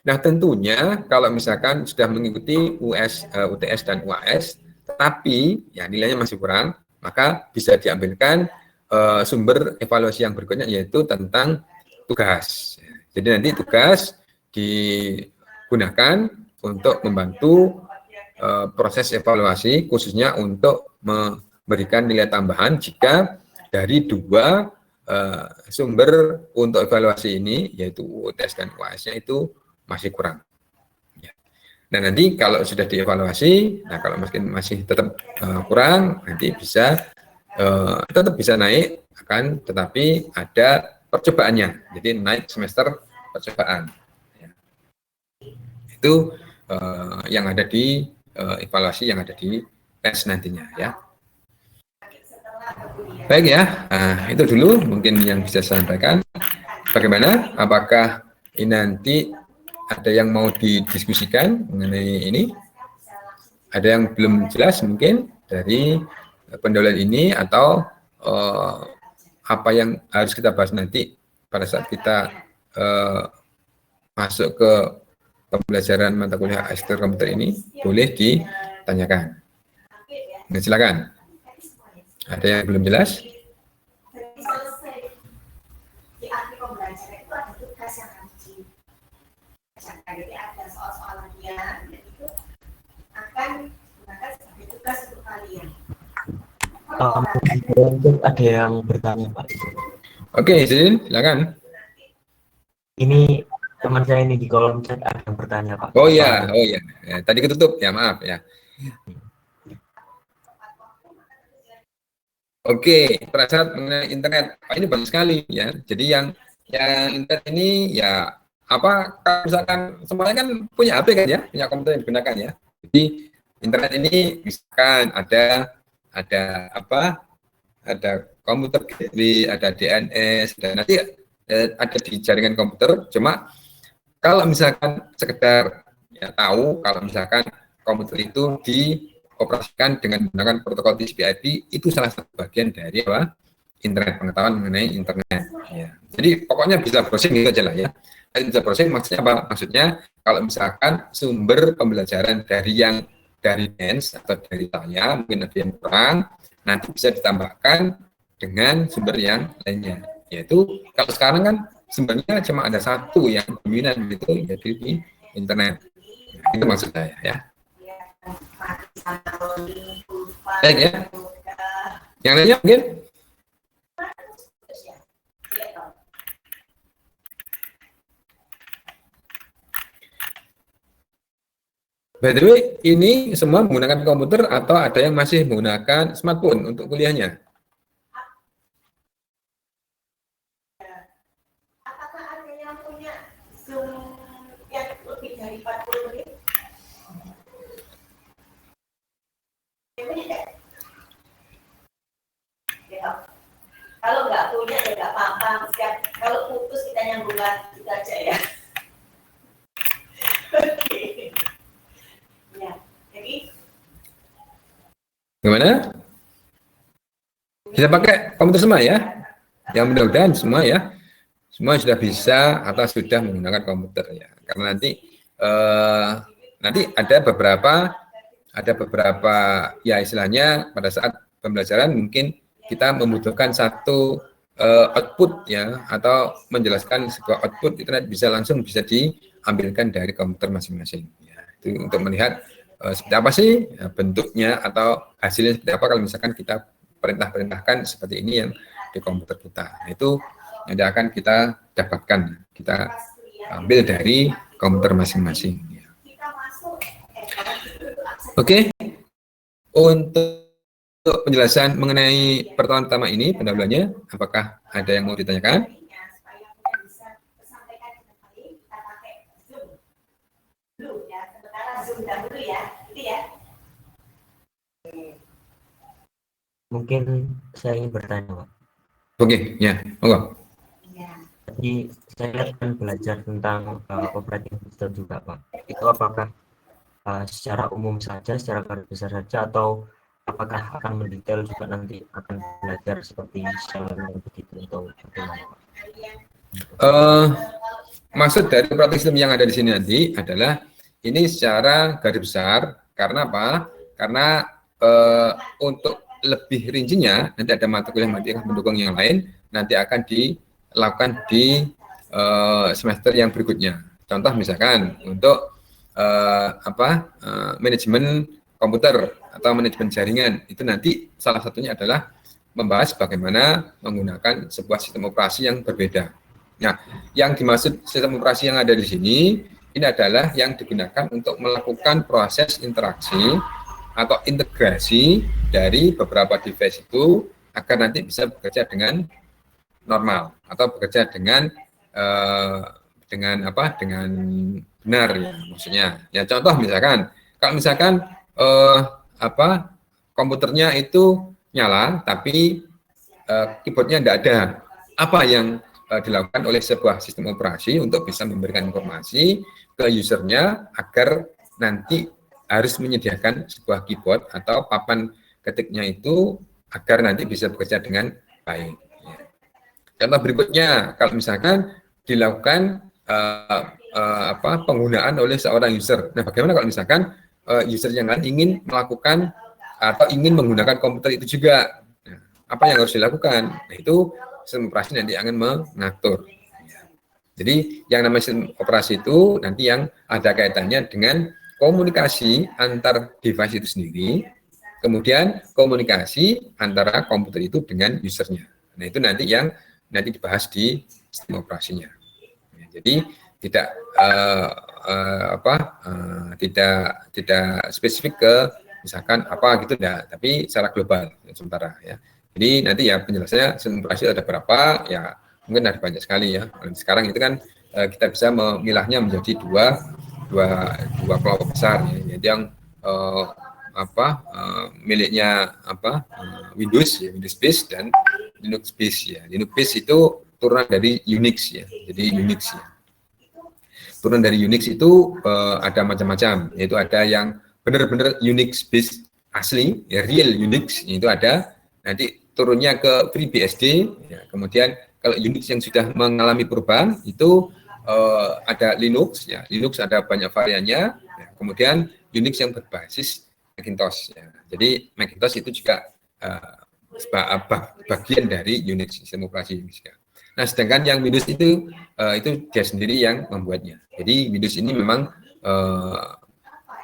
Nah, tentunya kalau misalkan sudah mengikuti UTS dan UAS, tetapi ya nilainya masih kurang, maka bisa diambilkan sumber evaluasi yang berikutnya, yaitu tentang tugas. Jadi nanti tugas digunakan untuk membantu proses evaluasi, khususnya untuk memberikan nilai tambahan jika dari 2 sumber untuk evaluasi ini, yaitu UTS dan UAS-nya itu masih kurang. Ya. Nah, nanti kalau sudah dievaluasi, nah kalau masih tetap kurang, nanti bisa tetap bisa naik, akan tetapi ada percobaannya, jadi naik semester percobaan. Ya. Itu yang ada di evaluasi yang ada di tes nantinya ya. Baik ya, itu dulu mungkin yang bisa saya sampaikan. Bagaimana? Apakah ini nanti ada yang mau didiskusikan mengenai ini? Ada yang belum jelas mungkin dari pendahuluan ini atau apa yang harus kita bahas nanti pada saat kita masuk ke pembelajaran mata kuliah arsitektur komputer ini, boleh ditanyakan. Nah, silakan. Ada yang belum jelas? Di arti pembelajaran itu ada tugas yang harus dikerjakan. Jadi ada soal-soal latihan dan itu akan digunakan sebagai tugas untuk kalian. Mungkin ada yang bertanya Pak. Oke, silakan. Ini teman saya ini di kolom chat ada yang bertanya Pak. Oh iya. Ya, tadi ketutup ya, maaf ya. Oke, prasyarat mengenai internet. Ini banyak sekali ya. Jadi yang internet ini ya apa? Misalkan semuanya kan punya HP kan ya, punya komputer yang digunakan ya. Jadi internet ini misalkan ada apa? Ada komputer gateway, ada DNS, dan nanti ada di jaringan komputer. Cuma kalau misalkan sekedar ya tahu kalau misalkan komputer itu dioperasikan dengan menggunakan protokol TCP/IP, itu salah satu bagian dari apa? Internet, pengetahuan mengenai internet. Ya. Jadi pokoknya bisa browsing gitu aja lah ya. Dan bisa browsing maksudnya apa? Maksudnya kalau misalkan sumber pembelajaran dari DENS atau dari saya mungkin ada yang kurang, nanti bisa ditambahkan dengan sumber yang lainnya. Yaitu kalau sekarang kan sebenarnya cuma ada satu yang dominan gitu, yaitu di internet. Nah, itu maksud saya ya. Baik ya. Yang lainnya mungkin? By the way, ini semua menggunakan komputer atau ada yang masih menggunakan smartphone untuk kuliahnya? Apakah ada yang punya Zoom yang lebih dari 40 menit? Ya. Kalau nggak punya ya nggak apa-apa. Kalau putus kita nyambung lagi gitu aja ya. Oke. Ya, jadi Gimana? Bisa pakai komputer semua ya? Yang mudah-mudahan semua ya. Semua sudah bisa atau sudah menggunakan komputer ya. Karena nanti ada beberapa ya istilahnya pada saat pembelajaran mungkin kita membutuhkan satu output ya atau menjelaskan sebuah output itu nanti bisa diambilkan dari komputer masing-masing ya. Itu untuk melihat seperti apa sih ya, bentuknya atau hasilnya seperti apa kalau misalkan kita perintahkan seperti ini yang di komputer kita. Nah, itu yang akan kita dapatkan, kita ambil dari komputer masing-masing. Oke, untuk penjelasan mengenai pertemuan pertama ini, pendahuluannya, apakah ada yang mau ditanyakan? supaya kita bisa tersampaikan dengan baik, kita pakai Zoom dulu ya. Sementara Zoom dahulu ya, itu ya. Mungkin saya ingin bertanya Pak. Oke, ya, monggo. Jadi saya akan belajar tentang operating system juga Pak. Itu apakah secara umum saja, secara garis besar saja, atau apakah akan mendetail juga nanti akan belajar seperti shell begitu atau bagaimana Pak? Maksud dari operating system yang ada di sini nanti adalah ini secara garis besar. Karena apa? Karena untuk lebih rincinya nanti ada mata kuliah mendukung yang lain nanti akan dilakukan di semester yang berikutnya. Contoh misalkan untuk manajemen komputer atau manajemen jaringan itu nanti salah satunya adalah membahas bagaimana menggunakan sebuah sistem operasi yang berbeda. Nah, yang dimaksud sistem operasi yang ada di sini ini adalah yang digunakan untuk melakukan proses interaksi atau integrasi dari beberapa device itu agar nanti bisa bekerja dengan normal atau bekerja dengan benar ya maksudnya. Ya contoh misalkan kalau misalkan komputernya itu nyala tapi keyboardnya tidak ada. Apa yang dilakukan oleh sebuah sistem operasi untuk bisa memberikan informasi ke usernya agar nanti harus menyediakan sebuah keyboard atau papan ketiknya itu agar nanti bisa bekerja dengan baik. Contoh berikutnya, kalau misalkan dilakukan penggunaan oleh seorang user. Nah, bagaimana kalau misalkan user yang lain ingin melakukan atau ingin menggunakan komputer itu juga? Nah, apa yang harus dilakukan? Nah, itu sistem operasi nanti akan mengatur. Jadi yang namanya sistem operasi itu nanti yang ada kaitannya dengan komunikasi antar device itu sendiri, kemudian komunikasi antara komputer itu dengan usernya. Nah, itu nanti yang nanti dibahas di sistem operasinya. Jadi tidak tidak spesifik ke misalkan apa gitu, tapi secara global sementara ya. Jadi nanti ya penjelasannya sistem operasi ada berapa ya, mungkin ada banyak sekali ya. Sekarang itu kan kita bisa memilahnya menjadi dua kelompok besar ya. Jadi yang miliknya Windows ya, Windows base dan Linux base ya. Linux base itu turunan dari Unix ya. Jadi Unix ya. Turunan dari Unix itu ada macam-macam, yaitu ada yang benar-benar Unix base asli, ya, real Unix itu ada. Nanti turunnya ke FreeBSD, ya. Kemudian kalau Unix yang sudah mengalami perubahan itu ada Linux, ya. Linux ada banyak variannya. Ya. Kemudian Unix yang berbasis Macintosh. Ya. Jadi Macintosh itu juga bagian dari Unix, sistem operasi Unix. Ya. Nah, sedangkan yang Windows itu dia sendiri yang membuatnya. Jadi Windows ini memang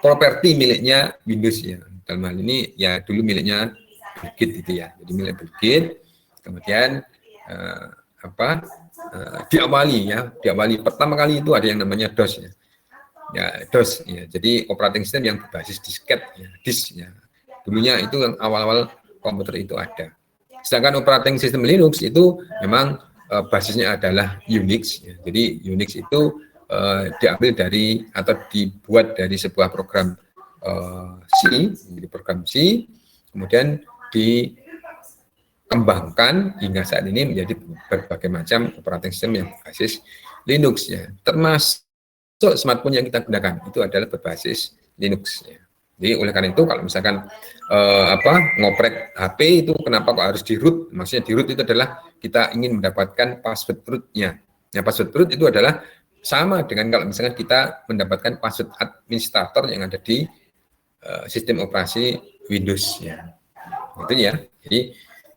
properti miliknya Windows ya. Dalam hal ini ya dulu miliknya Bill Gates itu ya. Jadi milik Bill Gates. Kemudian diawali pertama kali itu ada yang namanya DOS ya. Ya, DOS ya. Jadi operating system yang berbasis disket ya, disk ya. Dulunya itu yang awal-awal komputer itu ada. Sedangkan operating system Linux itu memang basisnya adalah Unix. Ya. Jadi Unix itu diambil dari atau dibuat dari sebuah program C, program C, kemudian dikembangkan hingga saat ini menjadi berbagai macam operating system yang berbasis Linux. Ya. Termasuk smartphone yang kita gunakan itu adalah berbasis Linux. Ya. Jadi oleh karena itu kalau misalkan ngoprek HP itu kenapa kok harus di root? Maksudnya di root itu adalah kita ingin mendapatkan password root-nya. Nah, password root itu adalah sama dengan kalau misalkan kita mendapatkan password administrator yang ada di sistem operasi Windows ya. Itu ya. Jadi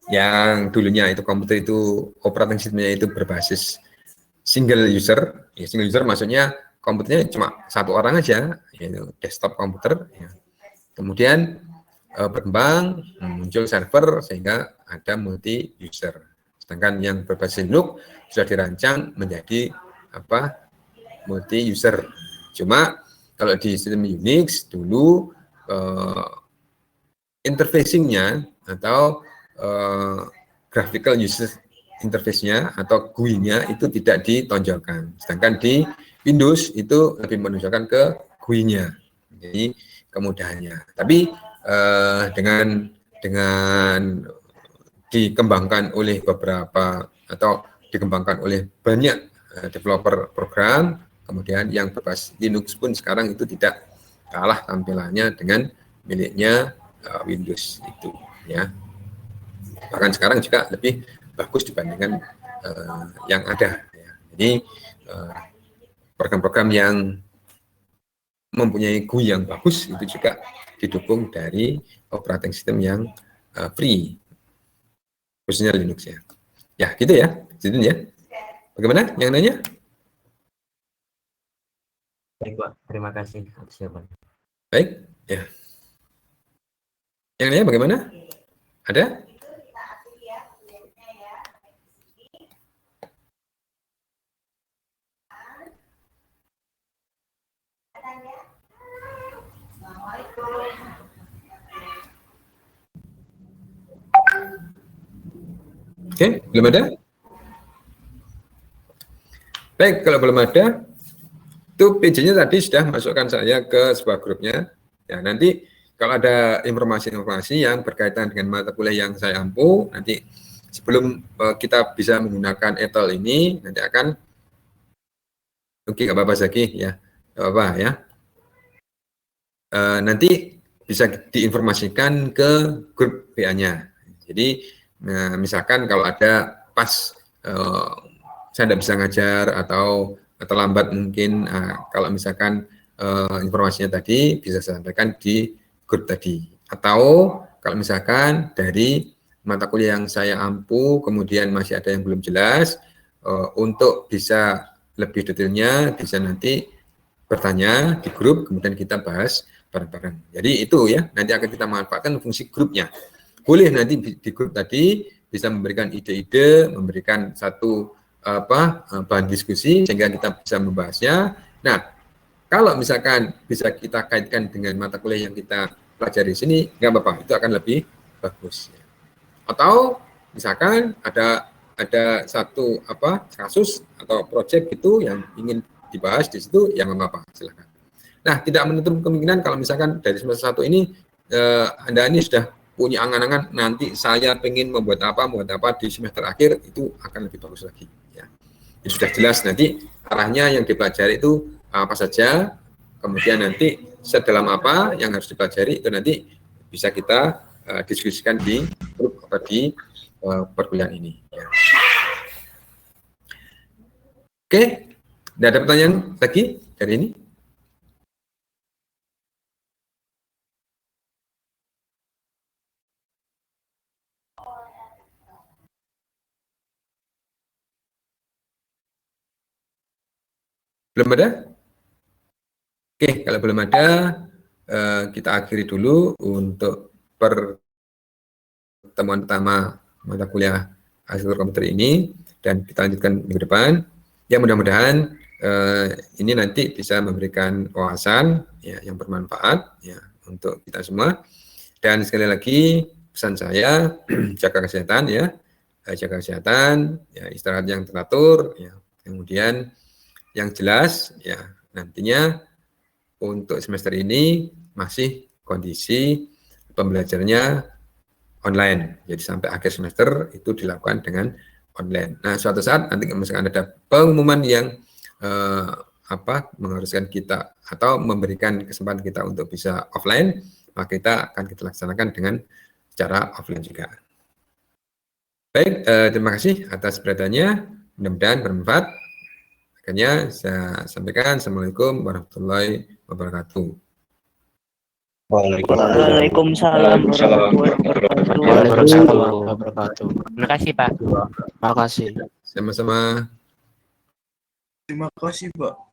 yang dulunya itu komputer itu operating systemnya itu berbasis single user. Ya, single user maksudnya komputernya cuma satu orang aja, yaitu desktop komputer ya. Kemudian berkembang, muncul server sehingga ada multi user. Sedangkan yang berbasis Linux sudah dirancang menjadi multi user. Cuma kalau di sistem Unix dulu interfacing-nya atau graphical user interface-nya atau GUI-nya itu tidak ditonjolkan. Sedangkan di Windows itu lebih menunjukkan ke GUI-nya. Jadi kemudahannya. Tapi dengan dikembangkan oleh beberapa atau dikembangkan oleh banyak developer program, kemudian yang berbasis Linux pun sekarang itu tidak kalah tampilannya dengan miliknya Windows itu ya. Bahkan sekarang juga lebih bagus dibandingkan yang ada ya. Jadi program-program yang mempunyai GUI yang bagus itu juga didukung dari operating system yang free, khususnya Linux ya. Ya gitu ya, gitu ya. Bagaimana? Yang nanya? Baik Pak, terima kasih atas jawaban. Baik, ya. Yang nanya bagaimana? Ada? Oke, belum ada? Baik, kalau belum ada, itu PJ-nya tadi sudah masukkan saya ke sebuah grupnya. Ya, nanti kalau ada informasi-informasi yang berkaitan dengan mata kuliah yang saya ampu, nanti sebelum kita bisa menggunakan etol ini, nanti akan, oke, nggak apa-apa Zaki, ya, nggak apa-apa ya. Nanti bisa diinformasikan ke grup WA-nya. Jadi, misalkan kalau ada pas saya tidak bisa ngajar atau terlambat mungkin, kalau misalkan informasinya tadi bisa saya sampaikan di grup tadi. Atau kalau misalkan dari mata kuliah yang saya ampu, kemudian masih ada yang belum jelas, untuk bisa lebih detailnya bisa nanti bertanya di grup, kemudian kita bahas bareng-bareng. Jadi itu ya, nanti akan kita manfaatkan fungsi grupnya. Boleh nanti di grup tadi bisa memberikan ide-ide, memberikan satu bahan diskusi sehingga kita bisa membahasnya. Nah, kalau misalkan bisa kita kaitkan dengan mata kuliah yang kita pelajari di sini, nggak apa-apa, itu akan lebih bagus. Atau misalkan ada satu kasus atau proyek itu yang ingin dibahas di situ, yang apa-apa, silakan. Nah, tidak menutup kemungkinan kalau misalkan dari semester 1 ini Anda ini sudah punya angan-angan nanti saya pengen membuat apa di semester akhir, itu akan lebih bagus lagi. Ya. Jadi sudah jelas nanti arahnya yang dipelajari itu apa saja, kemudian nanti sedalam apa yang harus dipelajari itu nanti bisa kita diskusikan di grup di perkuliahan ini. Ya. Oke, tidak ada pertanyaan lagi dari ini? Belum ada? Oke, kalau belum ada, kita akhiri dulu untuk pertemuan pertama mata kuliah arsitektur komputer ini, dan kita lanjutkan minggu depan. Ya, mudah-mudahan ini nanti bisa memberikan wawasan ya, yang bermanfaat ya, untuk kita semua. Dan sekali lagi pesan saya, jaga kesehatan ya, jaga kesehatan, ya, istirahat yang teratur, ya, kemudian yang jelas ya, nantinya untuk semester ini masih kondisi pembelajarannya online. Jadi sampai akhir semester itu dilakukan dengan online. Nah, suatu saat nanti misalkan ada pengumuman yang mengharuskan kita atau memberikan kesempatan kita untuk bisa offline, maka kita akan kita laksanakan dengan cara offline juga. Baik, terima kasih atas perhatiannya. Mudah-mudahan bermanfaat. Akhirnya saya sampaikan Assalamualaikum warahmatullahi wabarakatuh. Waalaikumsalam warahmatullahi wabarakatuh. Terima kasih Pak. Terima kasih. Sama-sama. Terima kasih Pak.